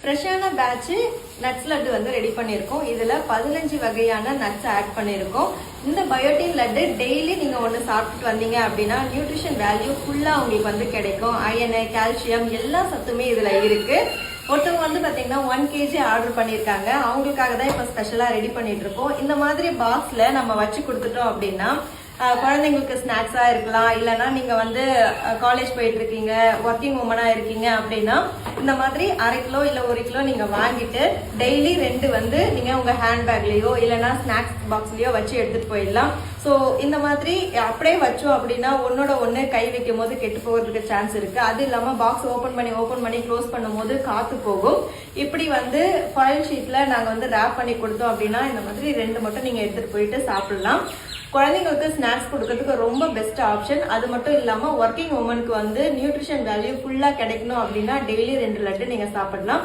ஃப்ரெஷ்ஷான batch nuts laddu வந்து ready பண்ணியிருக்கோம். இதில் 15 வகையான நட்ஸ் ஆட் பண்ணியிருக்கோம். இந்த பயோட்டின் லட்டு டெய்லி நீங்கள் ஒன்று சாப்பிட்டுட்டு வந்தீங்க அப்படின்னா நியூட்ரிஷன் வேல்யூ ஃபுல்லாக உங்களுக்கு வந்து கிடைக்கும். அயனு, கால்சியம் எல்லா சத்துமே இதில் இருக்குது. ஒருத்தவங்க வந்து பார்த்தீங்கன்னா 1 kg ஆர்டர் பண்ணியிருக்காங்க. அவங்களுக்காக தான் இப்போ ஸ்பெஷலாக ரெடி பண்ணிட்டு இருக்கோம். இந்த மாதிரி பாக்ஸில் நம்ம வச்சு கொடுத்துட்டோம் அப்படின்னா குழந்தைங்களுக்கு ஸ்நாக்ஸாக இருக்கலாம், இல்லைன்னா நீங்கள் வந்து காலேஜ் போயிட்டு இருக்கீங்க, ஒர்க்கிங் உமனாக இருக்கீங்க அப்படின்னா இந்த மாதிரி 1/2 கிலோ இல்லை 1 கிலோ நீங்கள் வாங்கிட்டு டெய்லி 2 வந்து நீங்கள் உங்கள் ஹேண்ட்பேக்லேயோ இல்லைன்னா ஸ்நாக்ஸ் பாக்ஸ்லேயோ வச்சு எடுத்துகிட்டு போயிடலாம். ஸோ இந்த மாதிரி அப்படியே வச்சோம் அப்படின்னா ஒன்னோட ஒன்று கை வைக்கும் போது கெட்டு போகிறதுக்கு சான்ஸ் இருக்குது. அது இல்லாமல் பாக்ஸ் ஓப்பன் பண்ணி க்ளோஸ் பண்ணும்போது காற்று போகும். இப்படி வந்து ஃபாயில் ஷீட்டில் நாங்கள் வந்து ரேப் பண்ணி கொடுத்தோம் அப்படின்னா இந்த மாதிரி 2 மட்டும் நீங்கள் எடுத்துகிட்டு போயிட்டு சாப்பிடலாம். குழந்தைங்களுக்கு ஸ்நாக்ஸ் கொடுக்கறதுக்கு ரொம்ப பெஸ்ட் ஆப்ஷன். அது மட்டும் இல்லாமல் ஒர்க்கிங் உமனுக்கு வந்து நியூட்ரிஷன் வேல்யூ ஃபுல்லாக கிடைக்கணும் அப்படின்னா டெய்லி 2 லட்டு நீங்கள் சாப்பிடலாம்.